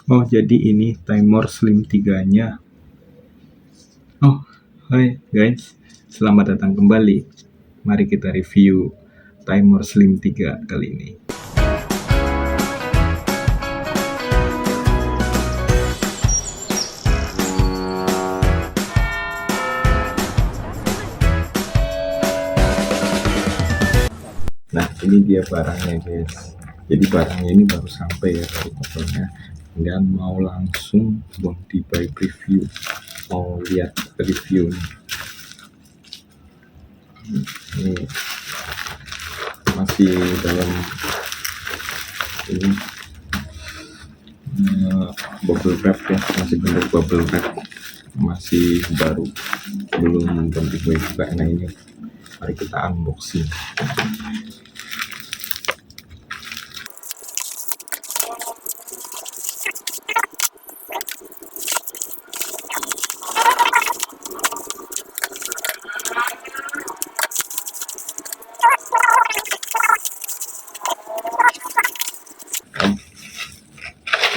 Oh, jadi ini Timor Slim 3-nya. Oh, hai guys. Selamat datang kembali. Mari kita review Timor Slim 3 kali ini. Nah, ini dia barangnya guys. Jadi barangnya ini baru sampai ya dari tokonya, dan mau langsung Bounty by preview. Mau lihat review nih. Ini masih dalam ini bubble wrap ya, masih bentuk bubble wrap, masih baru, belum Bounty by juga. Nah ini mari kita unboxing.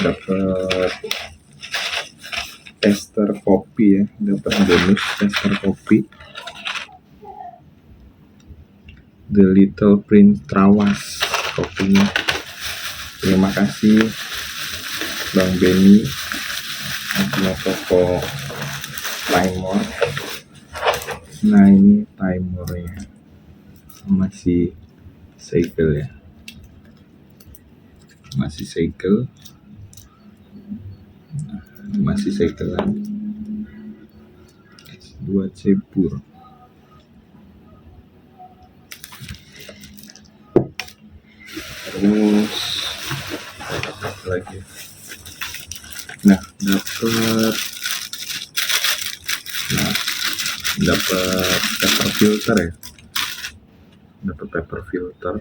Dapat tester kopi ya, dapat bonus tester kopi The Little Prince Trawas kopinya. Terima kasih Bang Benny, punya toko Timor. Nah ini Timornya masih segel ya, masih segel, masih segelan, dua cebur. Terus apa lagi? Nah dapat paper filter ya, dapat paper filter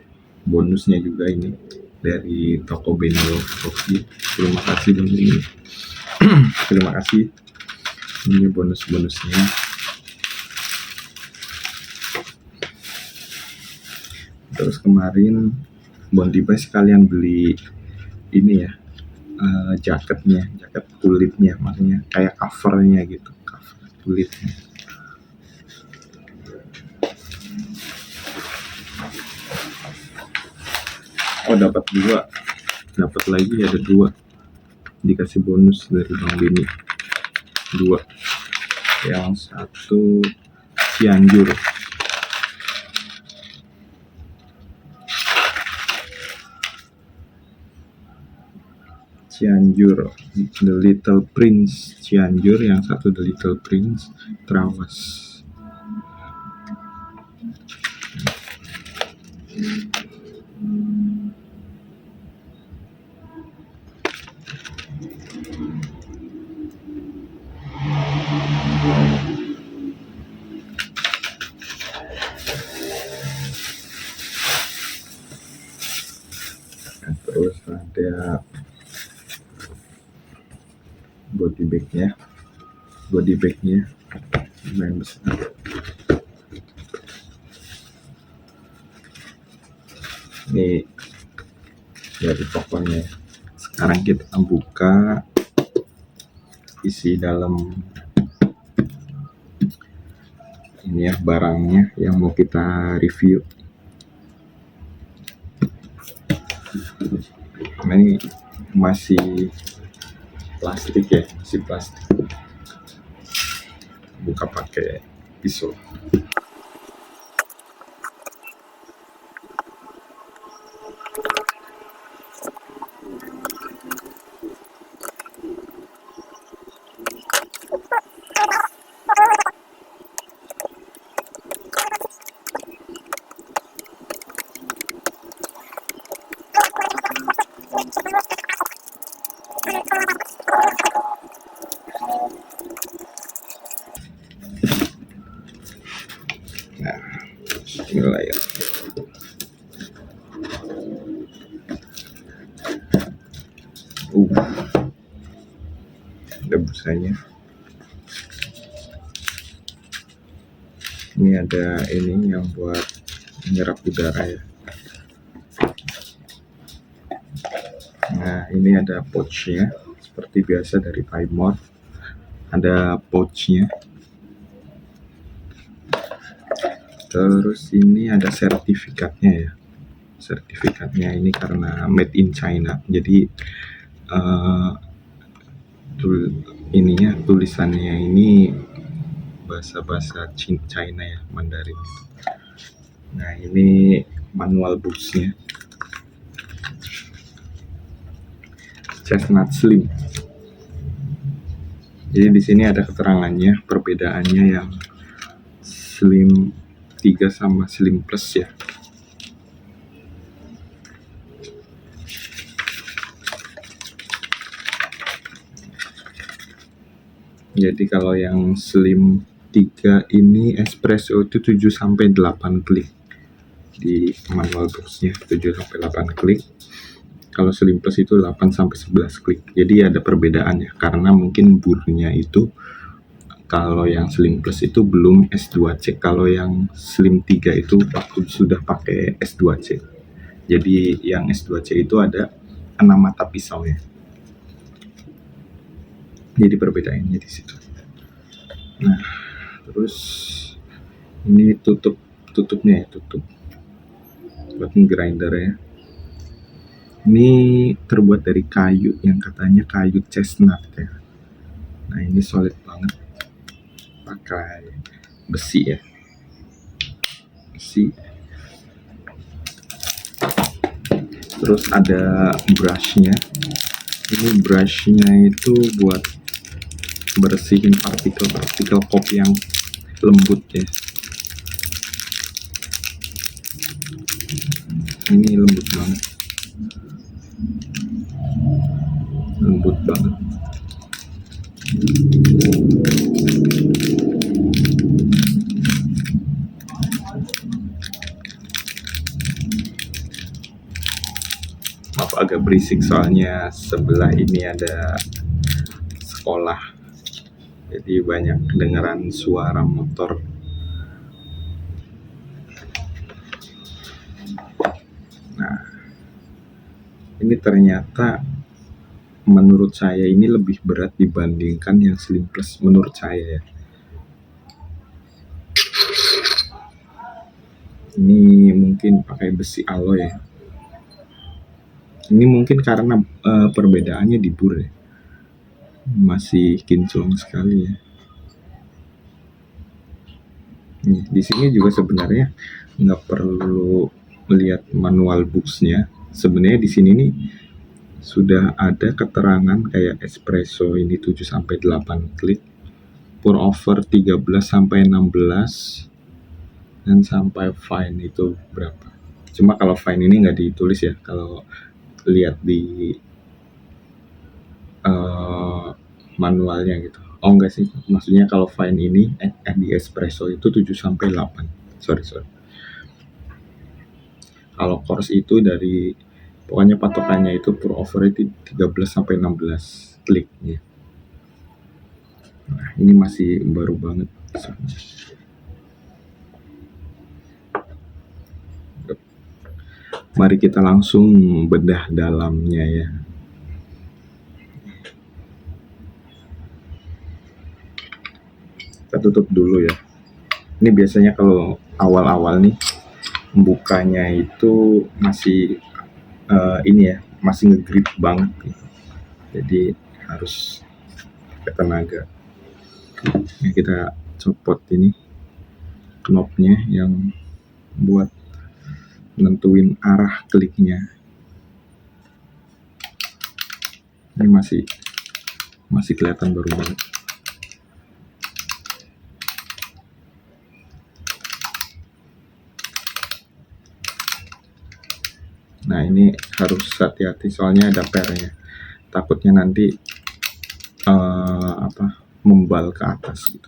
bonusnya juga ini dari toko Benny Coffee. Terima kasih Bang Benny. Terima kasih, ini bonus-bonusnya. Terus kemarin Bounty by sekalian beli ini ya, jaketnya, jaket kulitnya, maksudnya kayak covernya gitu, cover kulitnya. Oh dapat dua, dapat lagi ada dua, dikasih bonus dari Bang Benny, dua. Yang satu Cianjur, The Little Prince Cianjur, yang satu The Little Prince Trawas. Terus ada body bagnya lumayan besar. Ini dari tokonya. Sekarang kita buka isi dalam ini ya, barangnya yang mau kita review. Nah, ini masih plastik ya, masih plastik. Buka pakai pisau. Nah, bismillah ya. Ada busanya. Ini ada ini yang buat menyerap udara ya. Nah ini ada pouchnya, seperti biasa dari Primor. Ada pouchnya. Terus ini ada sertifikatnya ya. Sertifikatnya ini karena made in China. Jadi ininya tulisannya ini bahasa China ya, Mandarin. Nah, ini manual books-nya. Chestnut Slim. Jadi di sini ada keterangannya, perbedaannya yang Slim 3 sama Slim Plus ya. Jadi kalau yang Slim 3 ini espresso itu 7 sampai 8 klik. Di manual box-nya 7 sampai 8 klik. Kalau Slim Plus itu 8 sampai 11 klik. Jadi ada perbedaannya karena mungkin burnya itu kalau yang Slim Plus itu belum S2C. Kalau yang Slim 3 itu sudah pakai S2C. Jadi yang S2C itu ada 6 mata pisau ya. Jadi perbedaannya di situ. Nah, terus ini tutupnya ya, tutup buat grinder ya. Ini terbuat dari kayu yang katanya kayu chestnut ya. Nah, ini solid banget, pakai besi ya, besi. Terus ada brushnya. Ini brushnya itu buat bersihin partikel kopi yang lembut ya. Ini lembut banget, lembut banget. Maaf agak berisik soalnya sebelah ini ada sekolah, jadi banyak kedengaran suara motor. Nah, ini ternyata menurut saya ini lebih berat dibandingkan yang Slim Plus menurut saya ya. Ini mungkin pakai besi alloy ya. Ini mungkin karena perbedaannya di bur ya. Masih kinclong sekali ya. Nih, di sini juga sebenarnya nggak perlu melihat manual books-nya. Sebenarnya di sini nih sudah ada keterangan kayak espresso ini 7 sampai 8 klik, pour over 13 sampai 16, dan sampai fine itu berapa. Cuma kalau fine ini nggak ditulis ya, kalau lihat di manualnya gitu. Oh enggak sih, maksudnya kalau fine ini di espresso itu 7 sampai 8. Sorry. Kalau course itu dari pokoknya patokannya itu pour over itu 13 sampai 16 kliknya. Nah, ini masih baru banget. Mari kita langsung bedah dalamnya ya. Kita tutup dulu ya. Ini biasanya kalau awal-awal nih bukanya itu masih ini ya, masih ngegrip banget gitu. Jadi harus pakai tenaga. Ini kita copot ini knopnya yang buat nentuin arah kliknya. Ini masih kelihatan baru banget. Nah, ini harus hati-hati soalnya ada pernya. Takutnya nanti membal ke atas gitu.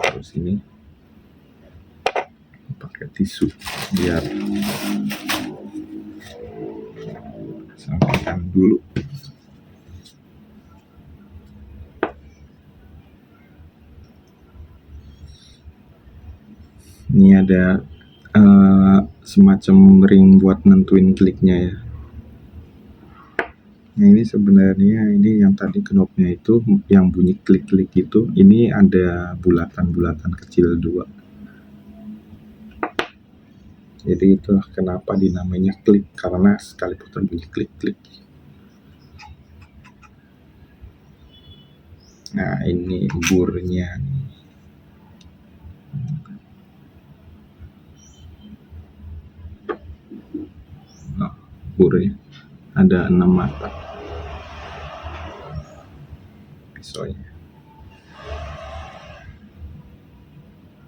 Terus ini pakai tisu biar sampaikan dulu. Ini ada semacam ring buat nentuin kliknya ya. Nah ini sebenarnya ini yang tadi knopnya itu yang bunyi klik-klik itu, ini ada bulatan-bulatan kecil 2. Jadi itulah kenapa dinamainya klik, karena sekali putar bunyi klik-klik. Nah ini burnya. Nah, burnya ada 6 mata pisaunya.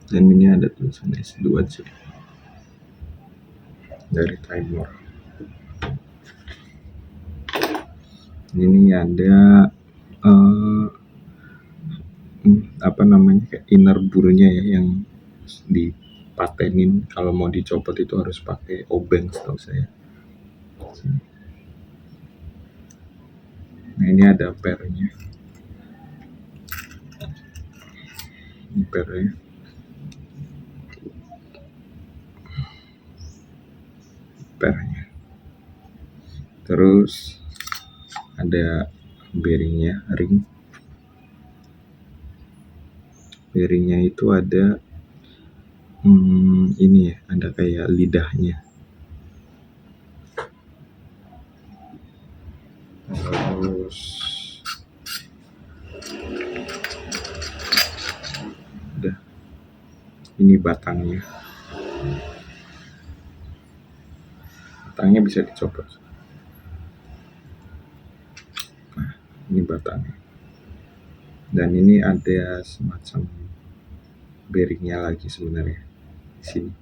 Dan ini ada tulisan S2C dari Timor. Ini ada apa namanya, kayak inner burnya ya, yang dipatenin kalau mau dicopot itu harus pakai obeng setahu saya. Nah ini ada pernya, ini pernya. Pernya. Terus ada bearingnya, ring. Bearingnya itu ada ini ya, ada kayak lidahnya. Terus udah, ini batangnya. Batangnya bisa dicopot. Nah, ini batangnya. Dan ini ada semacam bearingnya lagi sebenarnya di sini.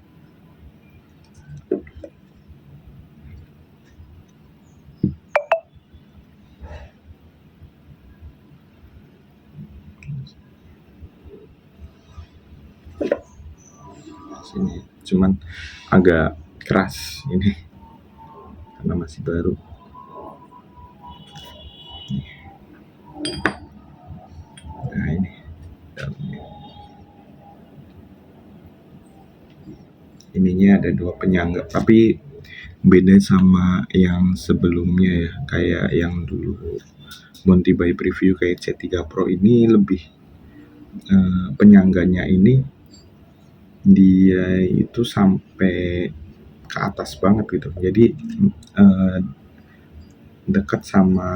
Sini, cuman agak keras ini karena masih baru. Nah ini dalamnya. Ininya ada 2 penyangga, tapi beda sama yang sebelumnya ya, kayak yang dulu Monty by Preview kayak C3 Pro ini lebih penyangganya ini dia itu sampai ke atas banget gitu, jadi dekat sama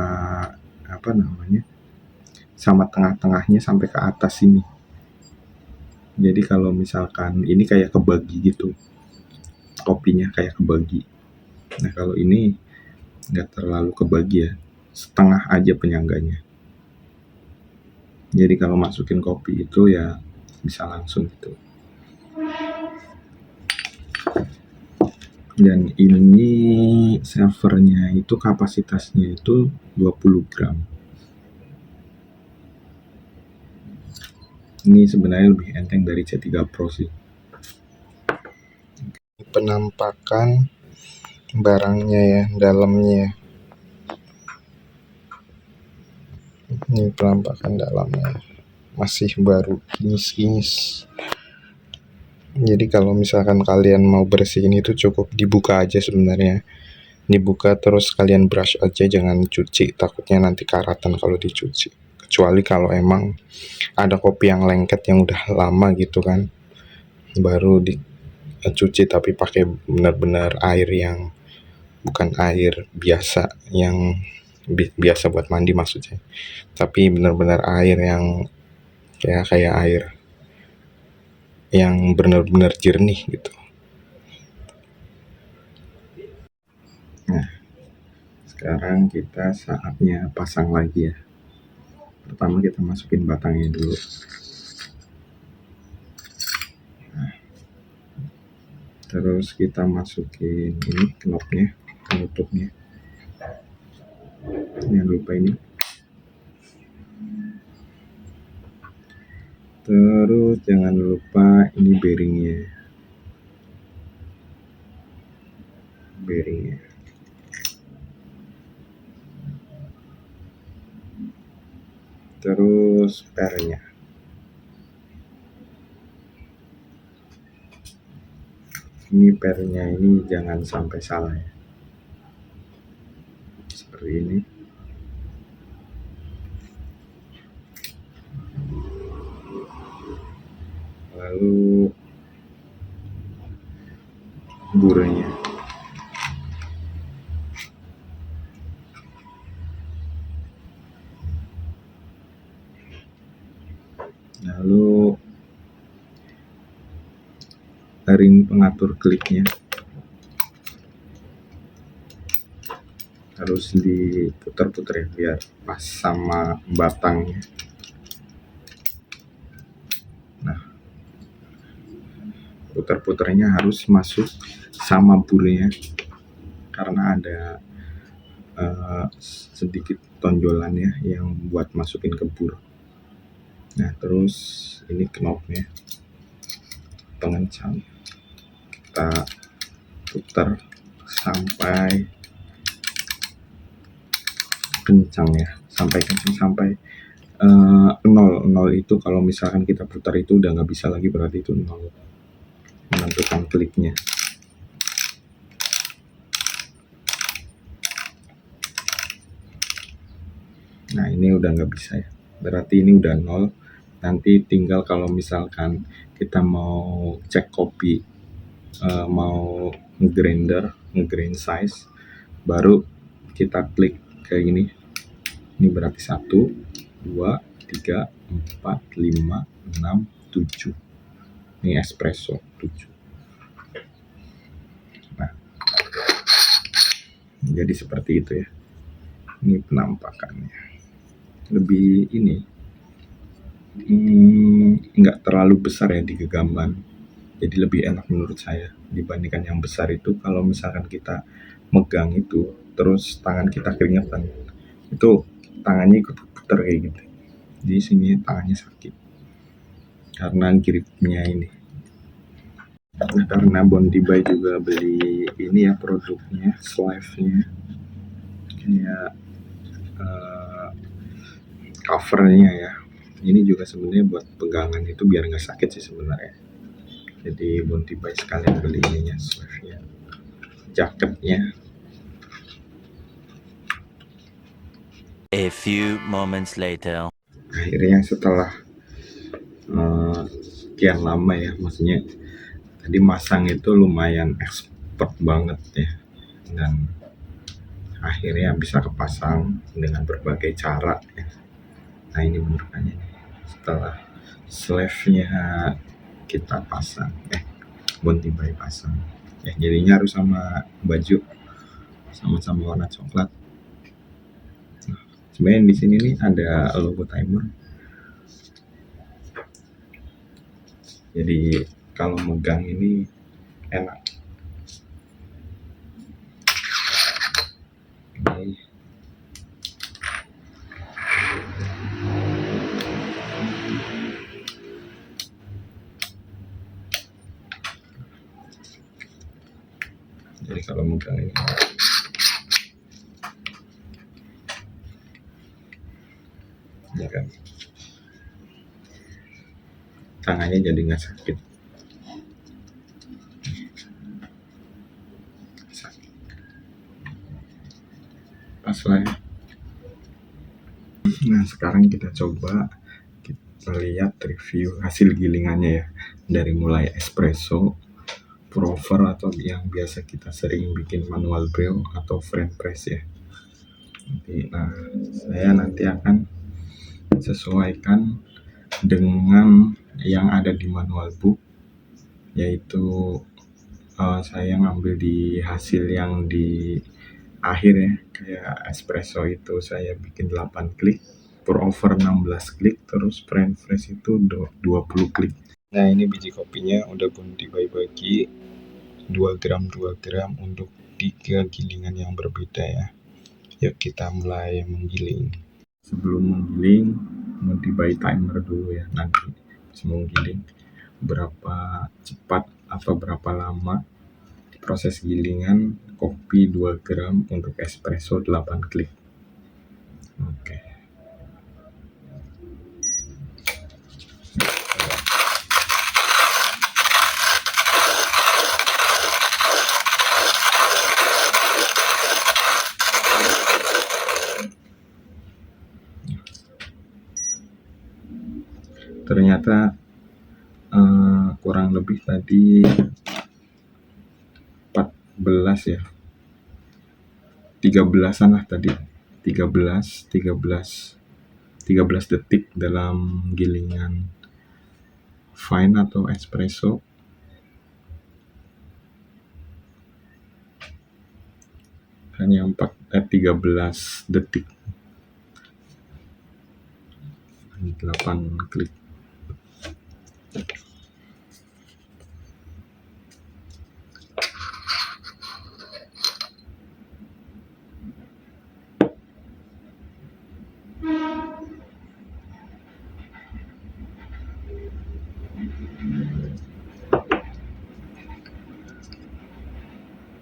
apa namanya, sama tengah-tengahnya sampai ke atas sini. Jadi kalau misalkan ini kayak kebagi gitu, kopinya kayak kebagi. Nah kalau ini nggak terlalu kebagi ya, setengah aja penyangganya. Jadi kalau masukin kopi itu ya bisa langsung gitu. Dan ini servernya itu kapasitasnya itu 20 gram. Ini sebenarnya lebih enteng dari C3 Pro sih. Penampakan barangnya ya, dalamnya. Ini penampakan dalamnya. Masih baru, kinis-kinis. Jadi kalau misalkan kalian mau bersihin itu cukup dibuka aja sebenarnya. Dibuka terus kalian brush aja, jangan cuci, takutnya nanti karatan kalau dicuci. Kecuali kalau emang ada kopi yang lengket yang udah lama gitu kan, baru dicuci, tapi pakai benar-benar air yang bukan air biasa, yang biasa buat mandi maksudnya, tapi benar-benar air yang kayak air yang benar-benar jernih gitu. Nah, sekarang kita saatnya pasang lagi ya. Pertama kita masukin batangnya dulu. Nah, terus kita masukin ini knopnya, penutupnya. Jangan lupa ini. Terus jangan lupa ini bearingnya. Terus pernya. Ini pairnya ini jangan sampai salah ya, seperti ini. Lalu buranya, lalu ring pengatur kliknya harus diputar-putar ya biar pas sama batangnya. Nah, putar-putarnya harus masuk sama burnya karena ada sedikit tonjolannya yang buat masukin ke bur. Nah, terus ini knopnya, pengencang, kita putar sampai kencang ya, sampai kencang, sampai 0 itu kalau misalkan kita putar itu udah nggak bisa lagi, berarti itu 0, menentukan kliknya. Nah, ini udah nggak bisa ya, berarti ini udah 0. Nanti tinggal kalau misalkan kita mau cek kopi, mau ngegrind size, baru kita klik kayak gini. Ini berarti 1, 2, 3, 4, 5, 6, 7. Ini espresso 7. Nah, jadi seperti itu ya. Ini penampakannya. Lebih ini nggak terlalu besar ya di genggaman. Jadi lebih enak menurut saya dibandingkan yang besar itu. Kalau misalkan kita megang itu terus tangan kita keringetan, itu tangannya ikut puter kayak gitu. Di sini tangannya sakit karena gripnya ini. Nah, karena Bondi Bay juga beli ini ya produknya, sleeve-nya, kayak covernya ya. Ini juga sebenarnya buat pegangan itu biar nggak sakit sih sebenarnya. Jadi Bondi Bay sekalian beli ininya, sleeve-nya, jaketnya. A few moments later. Akhirnya setelah sekian lama ya, maksudnya tadi masang itu lumayan expert banget ya, dan akhirnya bisa kepasang dengan berbagai cara ya. Nah, ini bentukannya setelah sleeve-nya kita pasang, Bondi Bay pasang ya, jadinya harus sama baju sama-sama warna coklat. Nah, sebenarnya di sini nih ada logo timer, jadi kalau megang ini enak. Ini jadi kalau megang ini ya kan, tangannya jadi nggak sakit. Pas lah ya. Nah, sekarang kita coba lihat review hasil gilingannya ya, dari mulai espresso, pour over atau yang biasa kita sering bikin manual brew atau French press ya. Nah, saya nanti akan sesuaikan dengan yang ada di manual book, yaitu saya ngambil di hasil yang di akhir ya. Kayak espresso itu saya bikin 8 klik, pour over 16 klik, terus French press itu 20 klik. Nah, ini biji kopinya udah pun dibagi-bagi 2 gram 2 gram untuk 3 gilingan yang berbeda ya. Yuk kita mulai menggiling. Sebelum menggiling mau dibuat timer dulu ya, nanti sebelum menggiling berapa cepat atau berapa lama proses gilingan kopi 2 gram untuk espresso 8 klik. Oke. ternyata kurang lebih tadi 14 ya, 13-an lah tadi, 13 detik dalam gilingan fine atau espresso. Hanya 13 detik, 8 klik.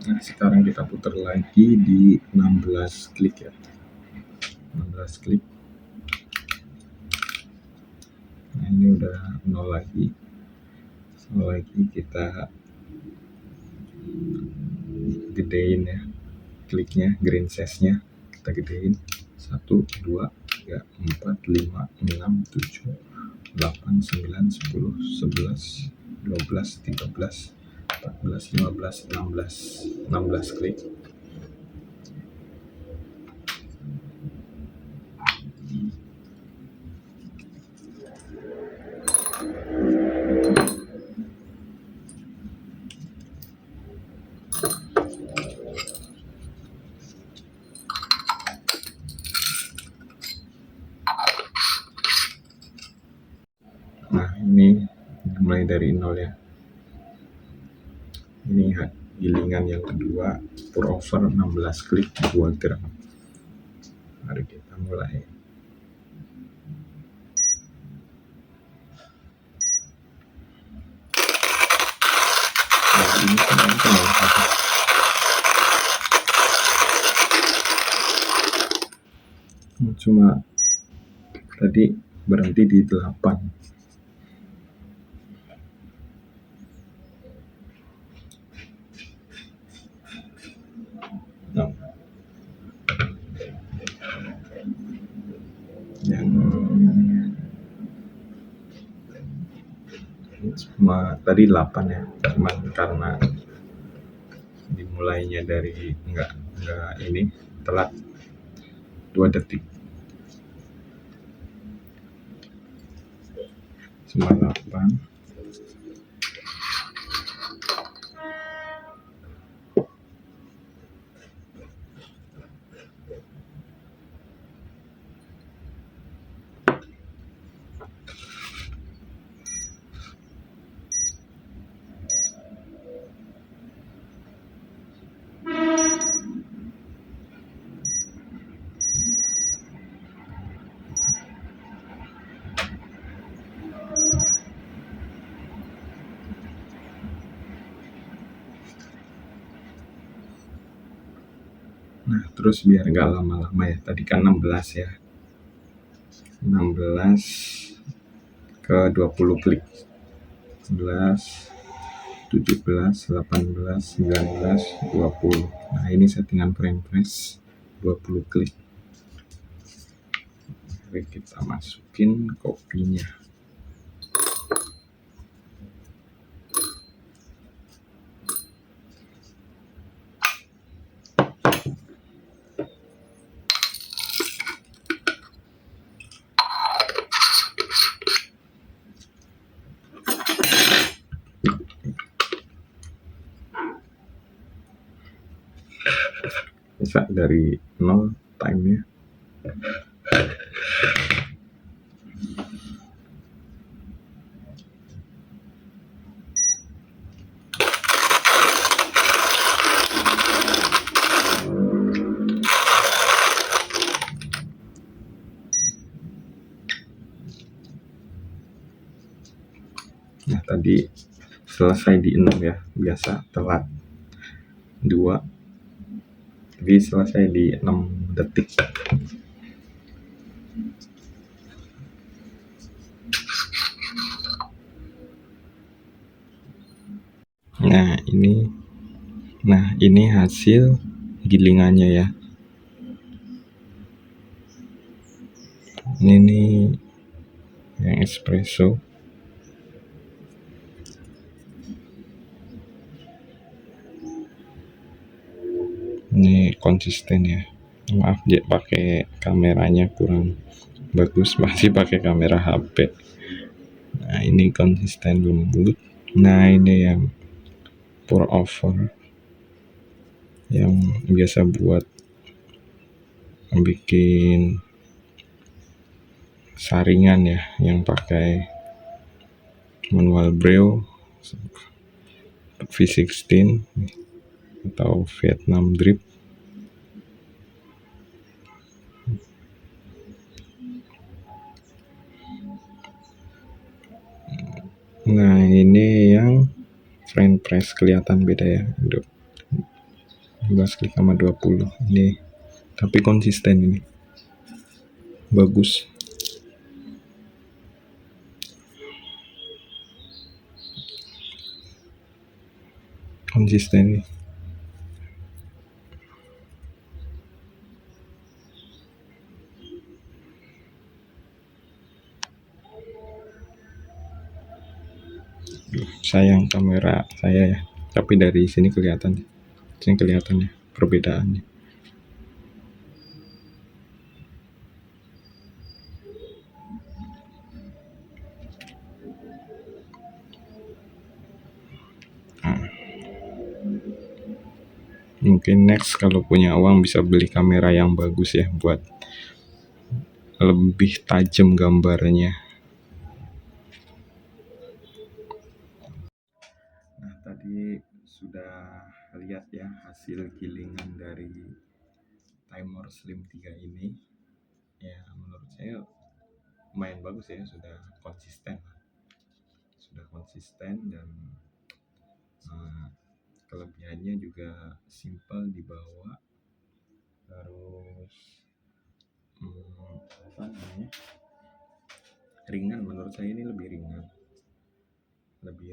Nah, sekarang kita putar lagi di 16 klik ya. 16 klik. Nah, ini udah 0 lagi. Kita gedein ya kliknya, green size-nya kita gedein. 1, 2, 3, 4, 5, 6, 7, 8, 9, 10, 11, 12, 13, 14, 15, 16 klik. Nah, ini mulai dari 0 ya. Ini gilingan yang kedua, pour over 16 klik 2 gram. Mari kita mulai. Nah, ini teman-teman cuma tadi berhenti di 8. Nah, yang cuma tadi 8 ya, cuman karena dimulainya dari enggak ini telat 2 detik, cuma 8. Nah, terus biar nggak lama-lama ya, tadi kan 16 ya, 16 ke 20 klik, 11, 17, 18, 19, 20. Nah, ini settingan frame press 20 klik. Oke, kita masukin kopinya. Bisa dari 0 time-nya. Nah, tadi selesai di 6 ya, biasa telat 2, jadi selesai di 6 detik. Nah, ini hasil gilingannya ya. Ini yang espresso Ini konsisten ya. Maaf ya pakai kameranya kurang bagus, masih pakai kamera HP. Nah ini konsisten lembut. Nah ini yang pour over, yang biasa buat bikin saringan ya, yang pakai manual brew V16 atau Vietnam drip. Nah ini yang French press, kelihatan beda ya, 12 klik sama 20 ini, tapi konsisten, ini bagus, konsisten nih. Sayang kamera saya ya, tapi dari sini kelihatan ya perbedaannya. Nah, mungkin next kalau punya uang bisa beli kamera yang bagus ya, buat lebih tajam gambarnya. Nah tadi sudah lihat ya hasil gilingan dari Timor Slim 3 ini. Ya menurut saya lumayan bagus ya, sudah konsisten dan kelebihannya juga simple dibawa, terus apa namanya, ringan. Menurut saya ini lebih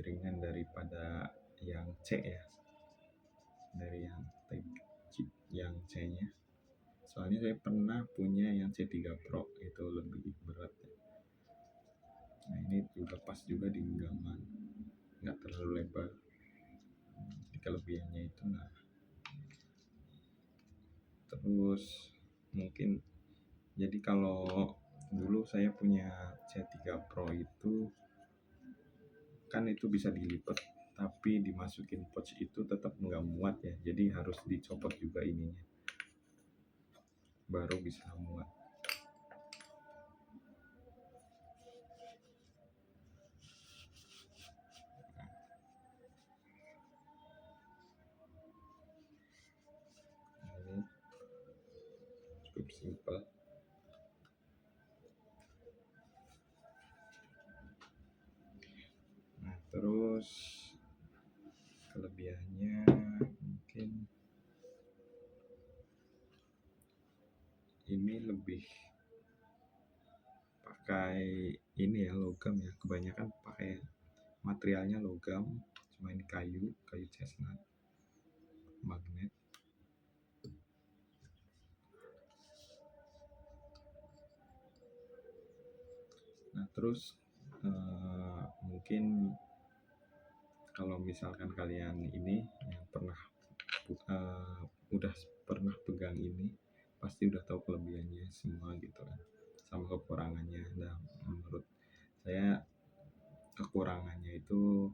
ringan daripada yang C ya, dari yang C nya. Soalnya saya pernah punya yang C3 Pro, itu lebih berat ya. Nah ini juga pas juga di genggaman, nggak terlalu lebar. Kelebihannya itu. Nah terus mungkin, jadi kalau dulu saya punya C3 Pro itu kan itu bisa dilipat, tapi dimasukin pouch itu tetap nggak muat ya, jadi harus dicopot juga ininya baru bisa muat. Ini cukup simpel. Nah terus kelebihannya mungkin ini lebih pakai ini ya, logam ya, kebanyakan pakai materialnya logam, cuma ini kayu chestnut, magnet. Nah terus mungkin kalau misalkan kalian ini yang udah pernah pegang ini, pasti udah tahu kelebihannya semua gitu kan, sama kekurangannya. Nah menurut saya kekurangannya itu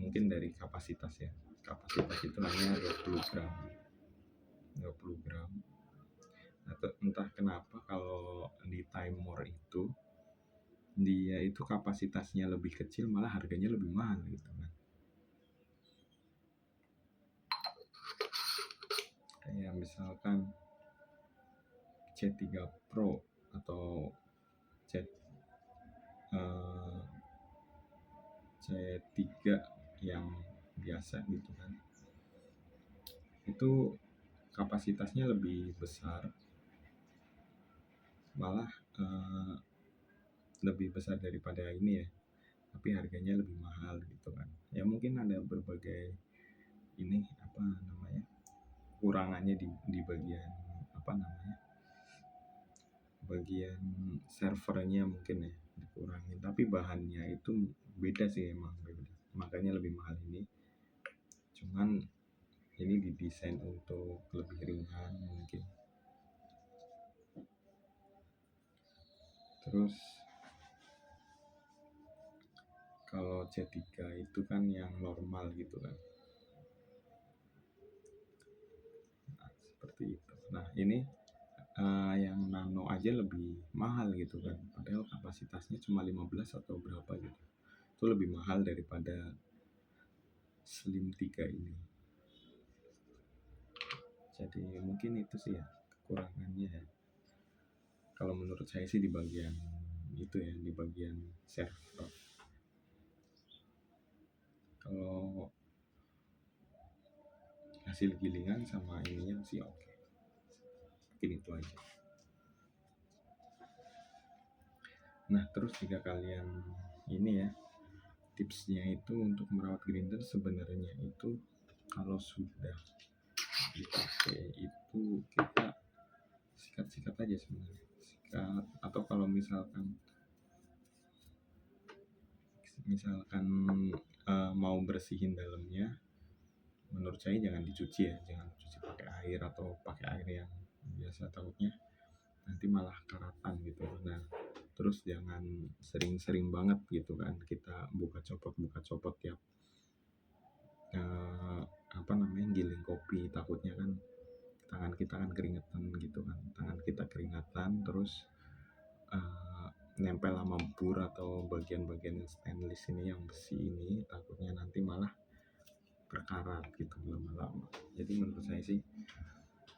mungkin dari kapasitas ya, kapasitas itu hanya 20 gram. Atau entah kenapa kalau di Timor itu dia itu kapasitasnya lebih kecil, malah harganya lebih mahal gitu kan. Kayak misalkan C3 Pro atau C3 yang biasa gitu kan, itu kapasitasnya lebih besar, malah lebih besar daripada ini ya, tapi harganya lebih mahal gitu kan. Ya mungkin ada berbagai ini apa namanya, kurangannya di bagian apa namanya, bagian servernya mungkin ya dikurangin, tapi bahannya itu beda sih, emang beda, makanya lebih mahal ini. Cuman ini didesain untuk lebih ringan mungkin. Terus kalau C3 itu kan yang normal gitu kan. Nah, seperti itu. Nah ini yang nano aja lebih mahal gitu kan, padahal kapasitasnya cuma 15 atau berapa gitu. Itu lebih mahal daripada Slim 3 ini. Jadi mungkin itu sih ya kekurangannya ya. Kalau menurut saya sih di bagian itu ya, di bagian server. Kalau hasil gilingan sama ininya sih oke. Mungkin itu aja. Nah terus jika kalian ini ya, tipsnya itu untuk merawat grinder sebenarnya itu kalau sudah dipakai itu kita sikat-sikat aja sebenarnya, sikat. Atau kalau misalkan mau bersihin dalamnya, menurut saya jangan dicuci ya, jangan cuci pakai air atau pakai air yang biasa, takutnya nanti malah karatan gitu. Nah terus jangan sering-sering banget gitu kan kita buka copot tiap giling kopi, takutnya kan tangan kita kan keringetan gitu kan, tangan kita keringatan terus nempel sama bur atau bagian-bagian stainless ini yang besi ini, takutnya nanti malah berkarat gitu lama-lama. Jadi menurut saya sih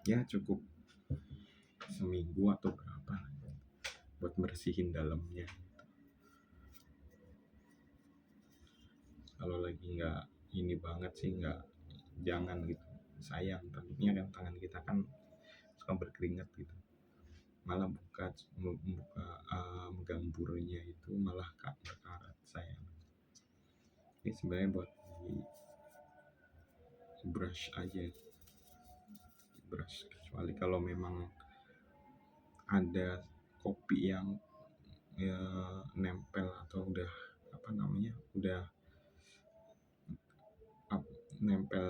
ya cukup seminggu atau berapa buat bersihin dalamnya. Kalau lagi nggak ini banget sih jangan gitu, sayang, takutnya kan tangan kita kan suka berkeringat gitu, malah megang burnya itu malah berkarat, sayang. Ini sebenarnya buat di brush aja, brush, kecuali kalau memang ada kopi yang nempel atau udah nempel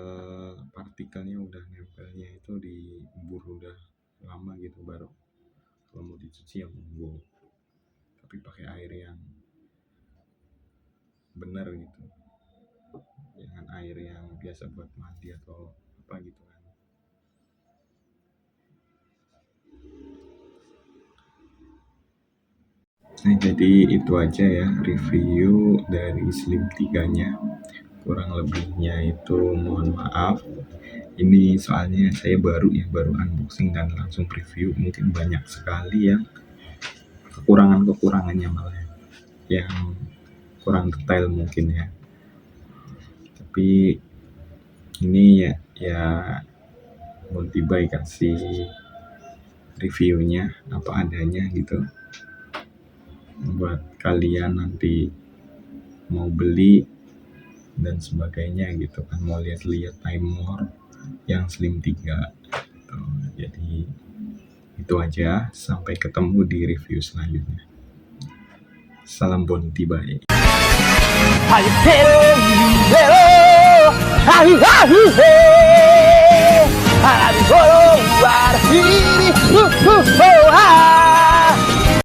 partikelnya, udah nempelnya itu di bur udah lama gitu, baru kalau mau dicuci ya monggo, tapi pakai air yang benar gitu, jangan air yang biasa buat mandi atau apa gitu kan. Nah jadi itu aja ya review dari Slim 3 nya, kurang lebihnya itu mohon maaf. Ini soalnya saya baru unboxing dan langsung review, mungkin banyak sekali yang kekurangannya malah yang kurang detail mungkin ya, tapi ini ya mau tiba kasih reviewnya apa adanya gitu, buat kalian nanti mau beli dan sebagainya gitu kan, mau lihat-lihat Timemore yang Slim 3 gitu. Jadi itu aja, sampai ketemu di review selanjutnya. Salam Bonti, bye.